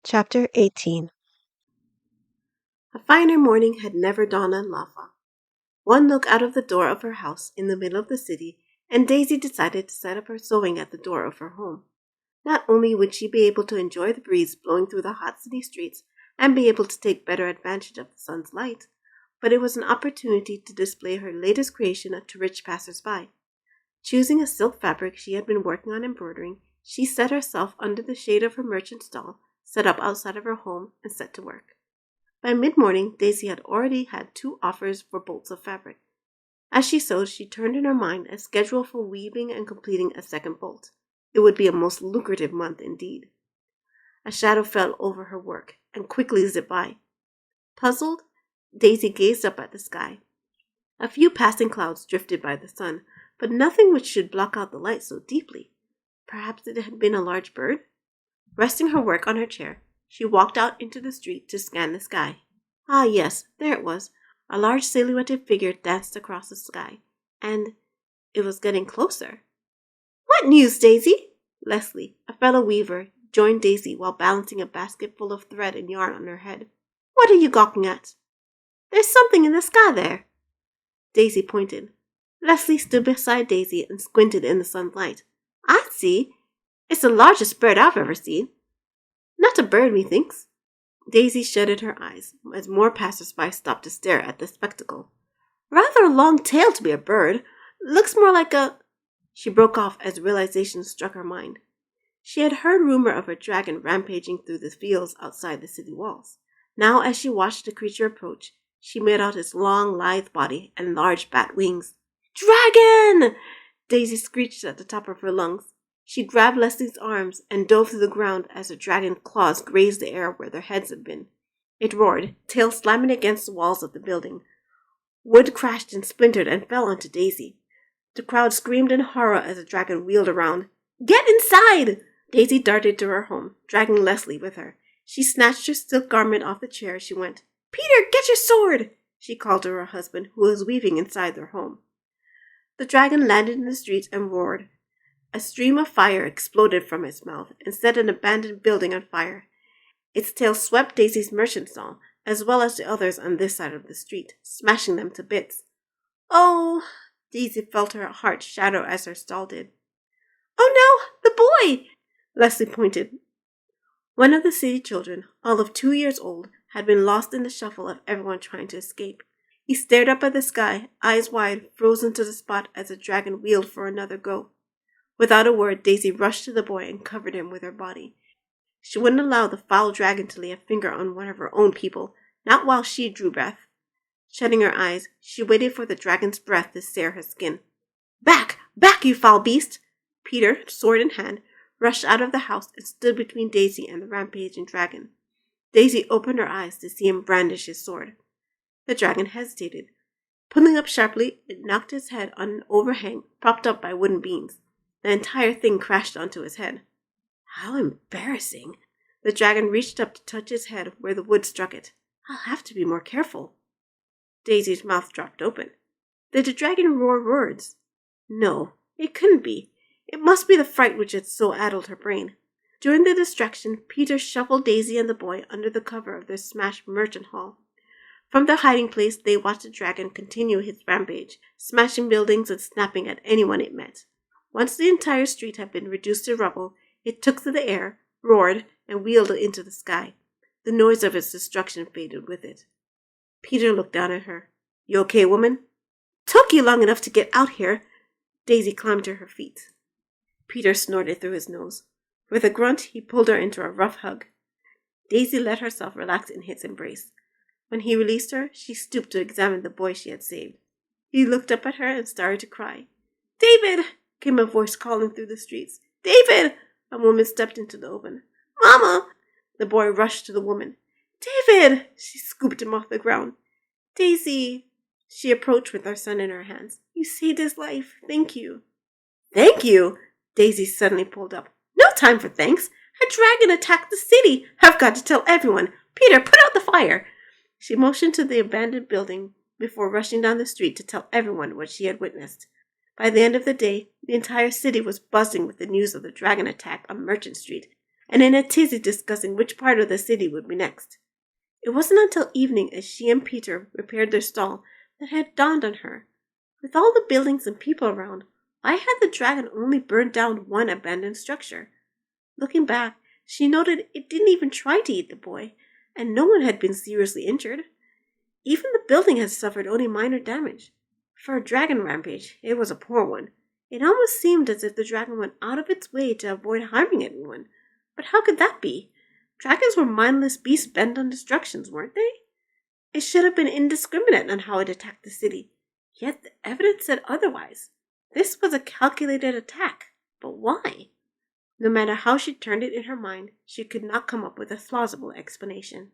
Chapter 18. A finer morning had never dawned on Lauphah. One look out of the door of her house in the middle of the city, and Daisy decided to set up her sewing at the door of her home. Not only would she be able to enjoy the breeze blowing through the hot city streets and be able to take better advantage of the sun's light, but it was an opportunity to display her latest creation to rich passers-by. Choosing a silk fabric she had been working on embroidering, she set herself under the shade of her merchant stall, set up outside of her home, and set to work. By mid-morning, Daisy had already had 2 offers for bolts of fabric. As she sewed, she turned in her mind a schedule for weaving and completing a second bolt. It would be a most lucrative month indeed. A shadow fell over her work and quickly zipped by. Puzzled, Daisy gazed up at the sky. A few passing clouds drifted by the sun, but nothing which should block out the light so deeply. Perhaps it had been a large bird? Resting her work on her chair, she walked out into the street to scan the sky. Ah, yes, there it was. A large silhouetted figure danced across the sky, and it was getting closer. "What news, Daisy?" Leslie, a fellow weaver, joined Daisy while balancing a basket full of thread and yarn on her head. "What are you gawking at?" "There's something in the sky there." Daisy pointed. Leslie stood beside Daisy and squinted in the sunlight. "I see. It's the largest bird I've ever seen." "Not a bird, methinks." Daisy shutted her eyes as more passers-by stopped to stare at the spectacle. "Rather a long tail to be a bird. Looks more like a—" She broke off as realization struck her mind. She had heard rumor of a dragon rampaging through the fields outside the city walls. Now, as she watched the creature approach, she made out its long, lithe body and large bat wings. "Dragon!" Daisy screeched at the top of her lungs. She grabbed Leslie's arms and dove to the ground as the dragon's claws grazed the air where their heads had been. It roared, tail slamming against the walls of the building. Wood crashed and splintered and fell onto Daisy. The crowd screamed in horror as the dragon wheeled around. "Get inside!" Daisy darted to her home, dragging Leslie with her. She snatched her silk garment off the chair as she went. "Peter, get your sword!" she called to her husband, who was weaving inside their home. The dragon landed in the street and roared. A stream of fire exploded from its mouth and set an abandoned building on fire. Its tail swept Daisy's merchant stall, as well as the others on this side of the street, smashing them to bits. "Oh!" Daisy felt her heart shatter as her stall did. "Oh no! The boy!" Leslie pointed. One of the city children, all of 2 years old, had been lost in the shuffle of everyone trying to escape. He stared up at the sky, eyes wide, frozen to the spot as the dragon wheeled for another go. Without a word, Daisy rushed to the boy and covered him with her body. She wouldn't allow the foul dragon to lay a finger on one of her own people, not while she drew breath. Shutting her eyes, she waited for the dragon's breath to sear her skin. "Back! Back, you foul beast!" Peter, sword in hand, rushed out of the house and stood between Daisy and the rampaging dragon. Daisy opened her eyes to see him brandish his sword. The dragon hesitated. Pulling up sharply, it knocked his head on an overhang propped up by wooden beams. The entire thing crashed onto his head. How embarrassing! The dragon reached up to touch his head where the wood struck it. "I'll have to be more careful." Daisy's mouth dropped open. Did the dragon roar words? No, it couldn't be. It must be the fright which had so addled her brain. During the distraction, Peter shuffled Daisy and the boy under the cover of their smashed merchant hall. From their hiding place, they watched the dragon continue his rampage, smashing buildings and snapping at anyone it met. Once the entire street had been reduced to rubble, it took to the air, roared, and wheeled into the sky. The noise of its destruction faded with it. Peter looked down at her. "You okay, woman?" "Took you long enough to get out here." Daisy climbed to her feet. Peter snorted through his nose. With a grunt, he pulled her into a rough hug. Daisy let herself relax in his embrace. When he released her, she stooped to examine the boy she had saved. He looked up at her and started to cry. "David!" came a voice calling through the streets. "David!" A woman stepped into the open. "Mama!" The boy rushed to the woman. "David!" She scooped him off the ground. "Daisy!" She approached with her son in her hands. "You saved his life. Thank you." "Thank you?" Daisy suddenly pulled up. "No time for thanks. A dragon attacked the city. I've got to tell everyone. Peter, put out the fire." She motioned to the abandoned building before rushing down the street to tell everyone what she had witnessed. By the end of the day, the entire city was buzzing with the news of the dragon attack on Merchant Street. and in a tizzy discussing which part of the city would be next. It wasn't until evening, as she and Peter repaired their stall, that it had dawned on her. With all the buildings and people around, why had the dragon only burned down one abandoned structure? Looking back, she noted it didn't even try to eat the boy, and no one had been seriously injured. Even the building had suffered only minor damage. For a dragon rampage, it was a poor one. It almost seemed as if the dragon went out of its way to avoid harming anyone. But how could that be? Dragons were mindless beasts bent on destruction, weren't they? It should have been indiscriminate on how it attacked the city. Yet the evidence said otherwise. This was a calculated attack. But why? No matter how she turned it in her mind, she could not come up with a plausible explanation.